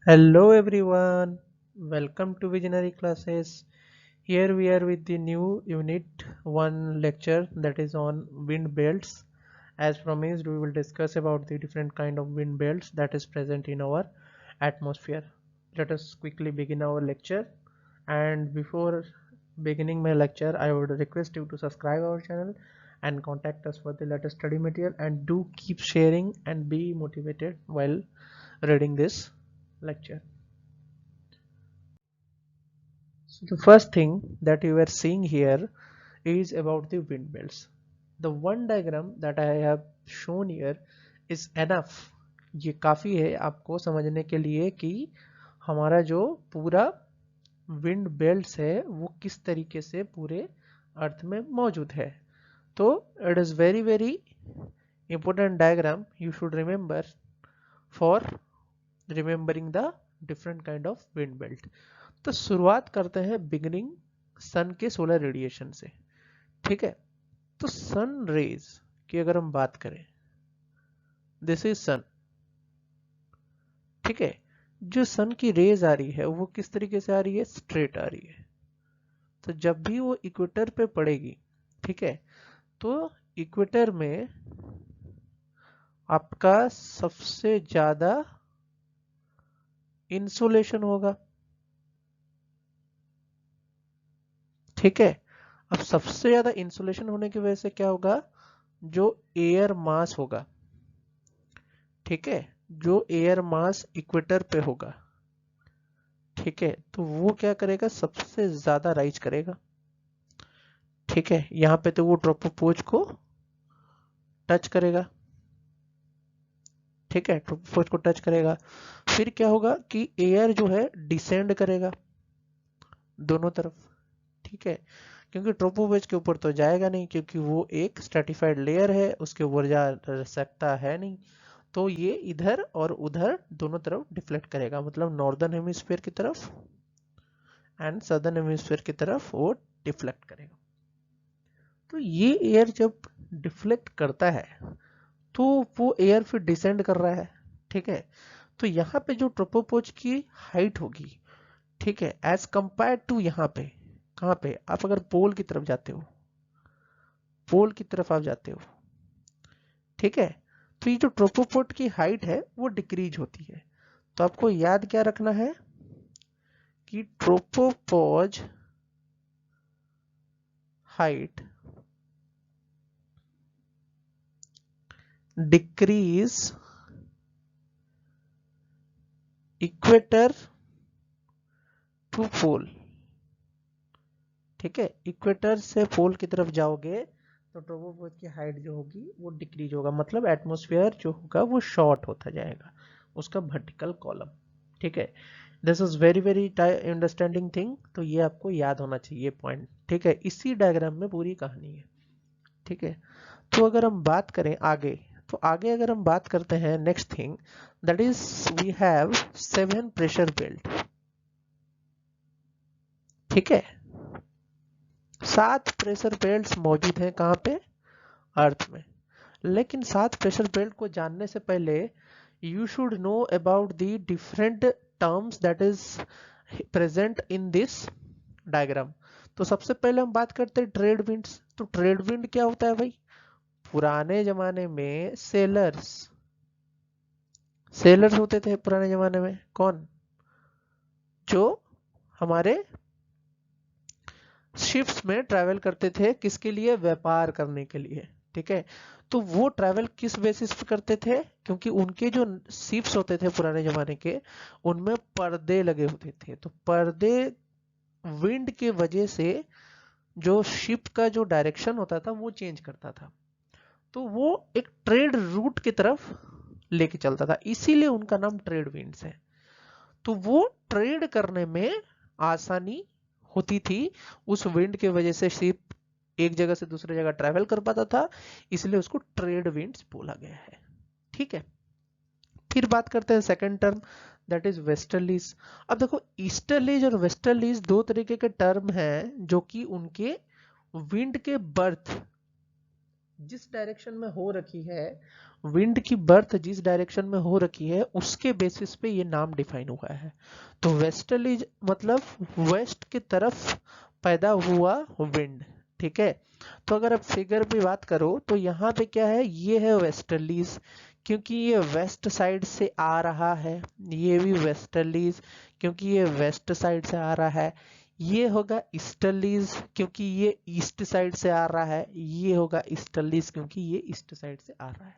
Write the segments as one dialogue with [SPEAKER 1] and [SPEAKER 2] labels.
[SPEAKER 1] Hello everyone, welcome to Visionary Classes. Here we are with the new unit 1 lecture that is on wind belts. As promised, we will discuss about the different kind of wind belts that is present in our atmosphere. Let us quickly begin our lecture, and before beginning my lecture I would request you to subscribe our channel and contact us for the latest study material, and do keep sharing and be motivated while reading this lecture. So the first thing that you are seeing here is about the wind belts. The one diagram that I have shown here is enough. ये काफी है आपको समझने के लिए कि हमारा जो पूरा विंड बेल्ट्स है वो किस तरीके से पूरे अर्थ में मौजूद है. तो it is very very important diagram you should remember for remembering the different kind of wind belt. तो शुरुआत करते हैं बिगिनिंग सन के सोलर रेडिएशन से. ठीक है, तो सन रेज की अगर हम बात करें, दिस इज सन. ठीक है, जो सन की रेज आ रही है वो किस तरीके से आ रही है, स्ट्रेट आ रही है. तो जब भी वो इक्वेटर पे पड़ेगी, ठीक है, तो इक्वेटर में आपका सबसे ज्यादा इंसोलेशन होगा. ठीक है, अब सबसे ज्यादा इंसुलेशन होने की वजह से क्या होगा, जो एयर मास होगा, ठीक है, जो एयर मास इक्वेटर पे होगा, ठीक है, तो वो क्या करेगा, सबसे ज्यादा राइज करेगा. ठीक है, यहां पे तो वो ट्रोपोपोज को टच करेगा. ठीक है, ट्रोपोपोज को टच करेगा. फिर क्या होगा कि एयर जो है डिसेंड करेगा दोनों तरफ. ठीक है, क्योंकि ट्रोपोवेज के ऊपर तो जाएगा नहीं, क्योंकि वो एक स्ट्रेटिफाइड लेयर है, उसके ऊपर जा सकता है नहीं. तो ये इधर और उधर दोनों तरफ डिफ्लेक्ट करेगा, मतलब नॉर्दर्न हेमिस्फीयर की तरफ एंड सदर्न हेमिस्फीयर की तरफ वो डिफ्लेक्ट करेगा. तो ये एयर जब डिफ्लेक्ट करता है तो वो एयर फिर डिसेंड कर रहा है. ठीक है, तो यहाँ पे जो ट्रोपोपोज की हाइट होगी, ठीक है, एज कंपेयर टू यहाँ पे, कहाँ पे, आप अगर पोल की तरफ जाते हो, पोल की तरफ आप जाते हो, ठीक है, तो ये जो ट्रोपोपोड की हाइट है वो डिक्रीज होती है. तो आपको याद क्या रखना है कि tropopause height decrease equator to pole. ठीक है, इक्वेटर से पोल की तरफ जाओगे तो ट्रोपोपॉज की हाइट जो होगी वो डिक्रीज होगा, मतलब एटमॉस्फेयर जो होगा वो शॉर्ट होता जाएगा, उसका वर्टिकल कॉलम. ठीक है, this is very very understanding thing. तो ये आपको याद होना चाहिए पॉइंट. ठीक है, इसी डायग्राम में पूरी कहानी है. ठीक है, तो अगर हम बात करें आगे, तो आगे अगर हम बात करते हैं next thing, that is we have 7 pressure belt. ठीक है, 7 प्रेशर बेल्ट मौजूद हैं कहां पे, अर्थ में. लेकिन 7 प्रेशर बेल्ट को जानने से पहले you should know about the different terms that is present in this diagram. तो सबसे पहले हम बात करते हैं ट्रेड विंड्स. तो ट्रेड विंड क्या होता है भाई, पुराने जमाने में सेलर्स, सेलर्स होते थे पुराने जमाने में. कौन, जो हमारे शिप्स में ट्रैवल करते थे, किसके लिए, व्यापार करने के लिए. ठीक है, तो वो ट्रैवल किस बेसिस पे करते थे, क्योंकि उनके जो शिप्स होते थे पुराने जमाने के, उनमें पर्दे लगे होते थे. तो पर्दे विंड के वजह से जो शिप का जो डायरेक्शन होता था वो चेंज करता था, तो वो एक ट्रेड रूट की तरफ लेके चलता था, इसीलिए उनका नाम ट्रेड विंड्स है. तो वो ट्रेड करने में आसानी होती थी, उस विंड के वजह से शिप एक जगह से दूसरी जगह ट्रैवल कर पाता था, इसलिए उसको ट्रेड विंड्स बोला गया है. ठीक है, फिर बात करते हैं second term, that is westerlies. अब देखो, ईस्टर्लीज और वेस्टर्लीज दो तरीके के टर्म हैं जो कि उनके विंड के बर्थ जिस डायरेक्शन में हो रखी है विंड की बर्थ जिस डायरेक्शन में हो रखी है उसके बेसिस पे ये नाम डिफाइन हुआ है। तो वेस्टर्लीज मतलब वेस्ट की तरफ पैदा हुआ विंड, ठीक है। तो अगर आप फिगर पे बात करो तो यहाँ पे क्या है, ये है वेस्टर्लीज, क्योंकि ये वेस्ट साइड से आ रहा है। ये भी वेस्टर्लीज क्योंकि ये वेस्ट साइड से आ रहा है। ये होगा ईस्टर्लीज क्योंकि ये ईस्ट साइड से आ रहा है। ये होगा ईस्टर्लीज क्योंकि ये ईस्ट साइड से आ रहा है,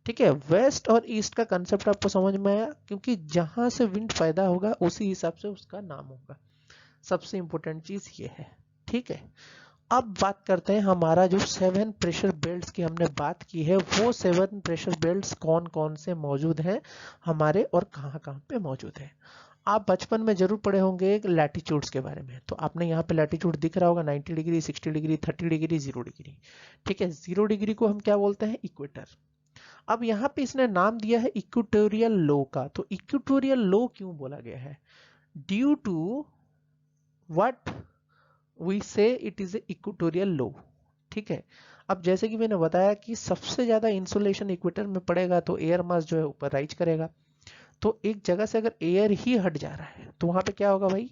[SPEAKER 1] ठीक है। वेस्ट और ईस्ट का कंसेप्ट आपको समझ में आया, क्योंकि जहां से विंड पैदा होगा उसी हिसाब से उसका नाम होगा। सबसे इंपॉर्टेंट चीज ये है, ठीक है। अब बात करते हैं हमारा जो 7 प्रेशर बेल्ट्स की हमने बात की है, वो 7 प्रेशर बेल्ट्स कौन कौन से मौजूद हैं हमारे और कहाँ कहाँ पे मौजूद है। आप बचपन में जरूर पढ़े होंगे लैटिट्यूड्स के बारे में। तो आपने यहाँ पे लैटिट्यूड दिख रहा होगा 90 डिग्री, 60 डिग्री, 30 डिग्री, 0 डिग्री, ठीक है। 0 डिग्री को हम क्या बोलते हैं, इक्वेटर। अब यहाँ पे इसने नाम दिया है इक्वेटोरियल लो का। तो इक्वेटोरियल लो क्यों बोला गया है, ड्यू टू व्हाट वी से it is a equatorial low, ठीक है। अब जैसे कि मैंने बताया कि सबसे ज्यादा इंसुलेशन इक्वेटर में पड़ेगा तो एयर मास जो है ऊपर राइज करेगा। तो एक जगह से अगर एयर ही हट जा रहा है तो वहां पे क्या होगा भाई,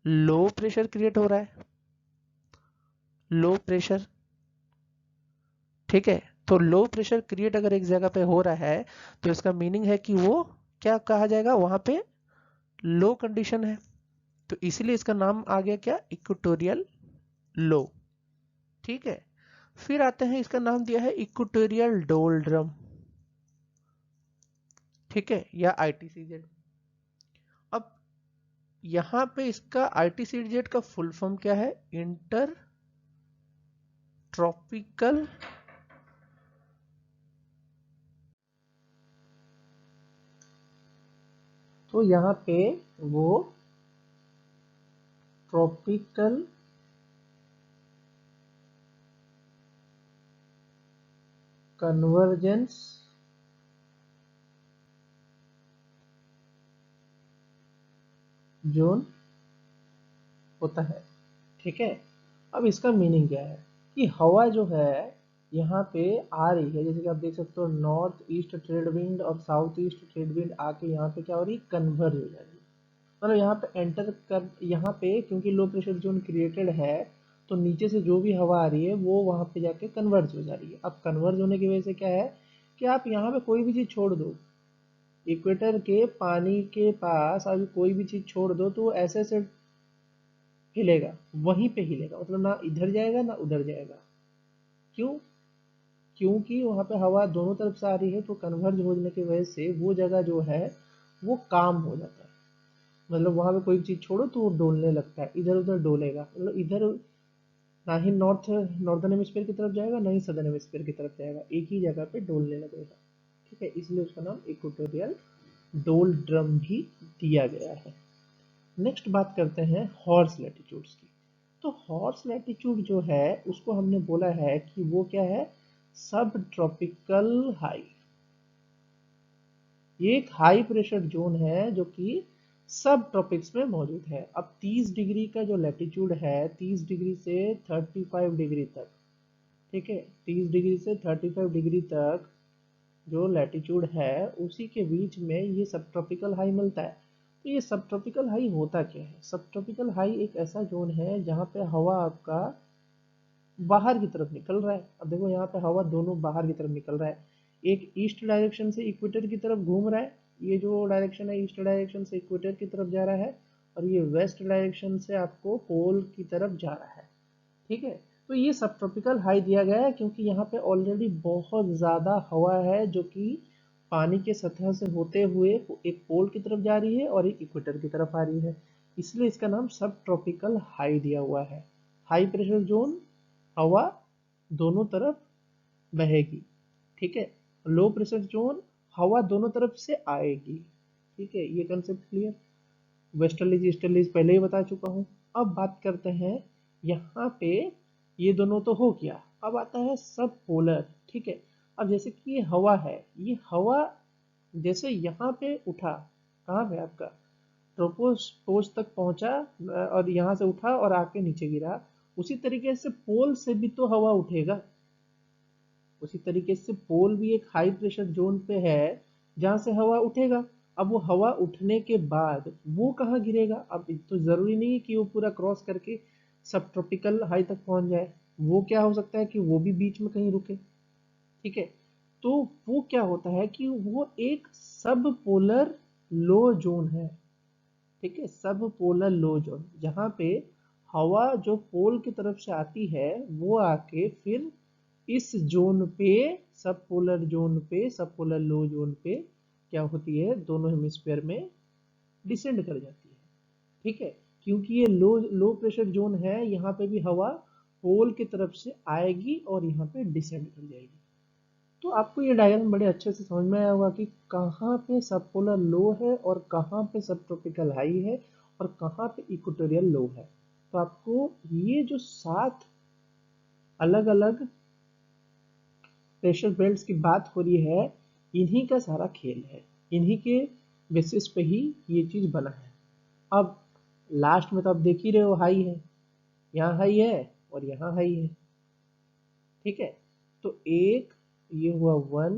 [SPEAKER 1] लो प्रेशर क्रिएट हो रहा है, लो प्रेशर, ठीक है। तो लो प्रेशर क्रिएट अगर एक जगह पे हो रहा है तो इसका मीनिंग है कि वो क्या कहा जाएगा, वहां पे लो कंडीशन है। तो इसीलिए इसका नाम आ गया क्या, इक्वेटोरियल लो, ठीक है। फिर आते हैं, इसका नाम दिया है इक्वेटोरियल डोल्ड्रम, ठीक है, या आईटीसीजेड। अब यहां पे इसका आईटीसीजेड का फुल फॉर्म क्या है, इंटर ट्रॉपिकल तो यहाँ पे वो ट्रॉपिकल कन्वर्जेंस जोन होता है, ठीक है। अब इसका मीनिंग क्या है कि हवा जो है यहाँ पे आ रही है, जैसे कि आप देख सकते हो नॉर्थ ईस्ट ट्रेड विंड और साउथ ईस्ट ट्रेड विंड आके यहाँ पे क्या हो रही है, कन्वर्ज हो जा रही है। मतलब यहाँ पे एंटर कर, यहाँ पे क्योंकि लो प्रेशर जोन क्रिएटेड है तो नीचे से जो भी हवा आ रही है वो वहां पे जाके कन्वर्ज हो जा रही है। अब कन्वर्ज होने की वजह से क्या है कि आप यहाँ पे कोई भी चीज छोड़ दो, इक्वेटर के पानी के पास अभी कोई भी चीज छोड़ दो तो ऐसे ऐसे हिलेगा, वहीं पे हिलेगा, मतलब ना इधर जाएगा ना उधर जाएगा। क्यों, क्योंकि वहां पे हवा दोनों तरफ से आ रही है तो कन्वर्ज होने की वजह से वो जगह जो है वो काम हो जाता है। मतलब वहां पे कोई चीज छोड़ो तो वो डोलने लगता है, इधर उधर डोलेगा, मतलब इधर ना ही नॉर्दर्न हेमिस्फीयर की तरफ जाएगा ना ही सदर्न हेमिस्फीयर की तरफ जाएगा, एक ही जगह पे डोलने लगेगा, ठीक है। इसलिए उसका नाम इक्वेटोरियल डोल ड्रम भी दिया गया है। नेक्स्ट बात करते हैं हॉर्स लैटिट्यूड्स की। तो हॉर्स लैटिट्यूड जो है उसको हमने बोला है कि वो क्या है, सब ट्रॉपिकल हाई। ये एक हाई प्रेशर जोन है जो कि सब ट्रॉपिक्स में मौजूद है। अब 30 डिग्री का जो लैटिट्यूड है, 30 डिग्री से 35 डिग्री तक, ठीक है, 30 डिग्री से 35 डिग्री तक जो लैटिट्यूड है उसी के बीच में ये सब ट्रॉपिकल हाई मिलता है। तो ये सब ट्रॉपिकल हाई होता क्या है, सब ट्रॉपिकल हाई एक ऐसा जोन है जहाँ पे हवा आपका बाहर की तरफ निकल रहा है। अब देखो यहाँ पे हवा दोनों बाहर की तरफ निकल रहा है, एक ईस्ट डायरेक्शन से इक्वेटर की तरफ घूम रहा है, ये जो डायरेक्शन है ईस्ट डायरेक्शन से इक्वेटर की तरफ जा रहा है, और ये वेस्ट डायरेक्शन से आपको पोल की तरफ जा रहा है, ठीक है। तो ये सब ट्रॉपिकल हाई दिया गया है क्योंकि यहाँ पे ऑलरेडी बहुत ज़्यादा हवा है जो कि पानी के सतह से होते हुए एक पोल की तरफ जा रही है और एक इक्वेटर की तरफ आ रही है, इसलिए इसका नाम सब ट्रॉपिकल हाई दिया हुआ है। हाई प्रेशर जोन, हवा दोनों तरफ बहेगी, ठीक है। लो प्रेशर जोन, हवा दोनों तरफ से आएगी, ठीक है। ये कंसेप्ट क्लियर, वेस्टर्लीज ईस्टर्लीज पहले ही बता चुका हूँ। अब बात करते हैं यहाँ पे, ये दोनों तो हो गया, अब आता है सब पोलर, ठीक है। अब जैसे कि ये हवा है, ये हवा जैसे यहाँ पे उठा, कहाँ पे आपका ट्रोपोस्फियर तक पहुंचा और यहाँ से उठा और आके नीचे गिरा, उसी तरीके से पोल से भी तो हवा उठेगा, उसी तरीके से पोल भी एक हाई प्रेशर जोन पे है जहां से हवा उठेगा। अब वो हवा उठने के बाद वो कहाँ गिरेगा? अब तो जरूरी नहीं है कि वो पूरा क्रॉस करके सब ट्रॉपिकल हाई तक पहुंच जाए, वो क्या हो सकता है कि वो भी बीच में कहीं रुके। ठीक है, तो वो क्या होता है कि वो एक सब पोलर लो जोन है। ठीक है, सब पोलर लो जोन, जहां पे हवा जो पोल की तरफ से आती है वो आके फिर इस जोन पे, सब पोलर जोन पे, सब पोलर लो जोन पे क्या होती है, दोनों हेमिस्फीयर में डिसेंड कर जाती है। ठीक है, क्योंकि ये लो लो प्रेशर जोन है, यहाँ पे भी हवा पोल की तरफ से आएगी और यहाँ पे डिसेंड कर जाएगी। तो आपको ये डायग्राम बड़े अच्छे से समझ में आया होगा कि कहाँ पे सब पोलर लो है और कहाँ पे सब ट्रॉपिकल हाई है और कहाँ पे इक्वेटोरियल लो है। तो आपको ये जो 7 अलग अलग प्रेशर बेल्ट्स की बात हो रही है, इन्हीं का सारा खेल है, इन्हीं के बेसिस पे ही ये चीज बना है। अब लास्ट में तो आप देख ही रहे हो, हाई है, यहाँ हाई है और यहाँ हाई है। ठीक है, तो एक ये हुआ 1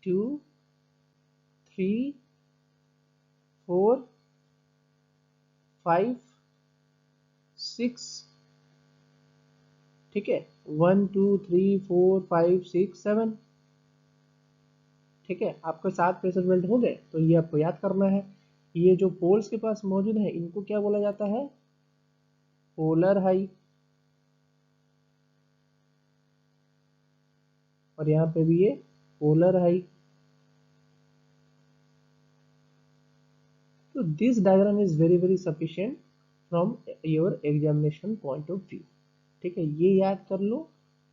[SPEAKER 1] 2 3 4 5 6। ठीक है, 1 2 3 4 5 6 7। ठीक है, आपके 7 प्रेशर बेल्ट हो गए, तो ये आपको याद करना है। ये जो पोल्स के पास मौजूद है इनको क्या बोला जाता है? Polar high. और यहाँ पे भी ये पोलर हाई। तो this diagram is very very sufficient from your examination point of view. ठीक है, ये याद कर लो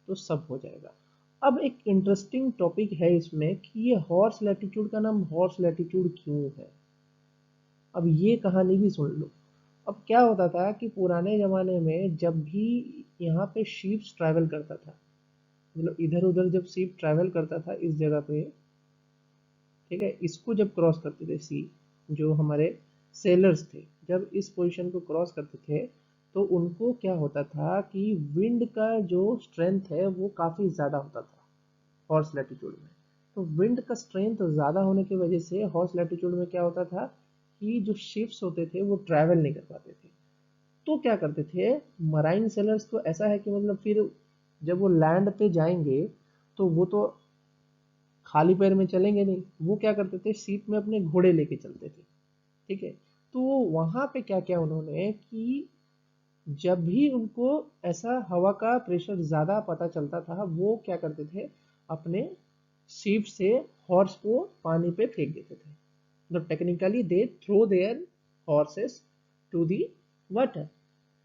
[SPEAKER 1] तो सब हो जाएगा। अब एक इंटरेस्टिंग टॉपिक है इसमें कि ये हॉर्स लैटिट्यूड का नाम हॉर्स लैटिट्यूड क्यों है। अब ये कहानी भी सुन लो। अब क्या होता था कि पुराने जमाने में जब भी यहाँ पे शिप्स ट्रैवल करता था, मतलब इधर उधर जब शिप ट्रैवल करता था इस जगह पे, ठीक है, इसको जब क्रॉस करते थे सी, जो हमारे सेलर्स थे जब इस पोजीशन को क्रॉस करते थे, तो उनको क्या होता था कि विंड का जो स्ट्रेंथ है वो काफ़ी ज़्यादा होता था हॉर्स लैटिट्यूड में। तो विंड का स्ट्रेंथ ज़्यादा होने की वजह से हॉर्स लैटिट्यूड में क्या होता था कि जो शिप्स होते थे वो ट्रैवल नहीं कर पाते थे। तो क्या करते थे मराइन सेलर्स, को ऐसा है कि मतलब फिर जब वो लैंड पे जाएंगे तो वो तो खाली पैर में चलेंगे नहीं, वो क्या करते थे शिप में अपने घोड़े लेके चलते थे। ठीक है, तो वहां पे क्या किया उन्होंने कि जब भी उनको ऐसा हवा का प्रेशर ज्यादा पता चलता था वो क्या करते थे, अपने शिप से हॉर्स को पानी पे फेंक देते थे। मतलब technically they throw their horses to the water.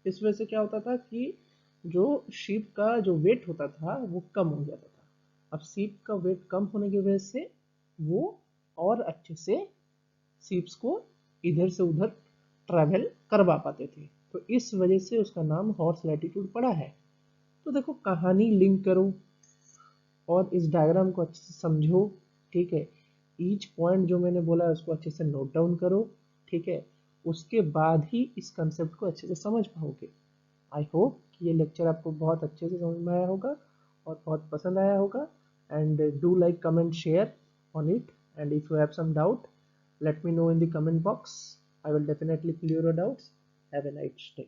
[SPEAKER 1] इस वजह से क्या होता था कि जो शिप का जो वेट होता था वो कम हो जाता था। अब शिप का वेट कम होने की वजह से वो और अच्छे से शिप्स को इधर से उधर ट्रैवल करवा पाते थे। तो इस वजह से उसका नाम हॉर्स लैटिट्यूड पड़ा है। तो देखो, कहानी लिंक करो और इस डायग्राम को अच्छे से समझो। ठीक है, ईच पॉइंट जो मैंने बोला है उसको अच्छे से नोट डाउन करो। ठीक है, उसके बाद ही इस कंसेप्ट को अच्छे से समझ पाओगे। आई होप कि ये लेक्चर आपको बहुत अच्छे से समझ में आया होगा और बहुत पसंद आया होगा। And do like, comment, share on it, and if you have some doubt, let me know in the comment box. I will definitely clear your doubts. Have a nice day.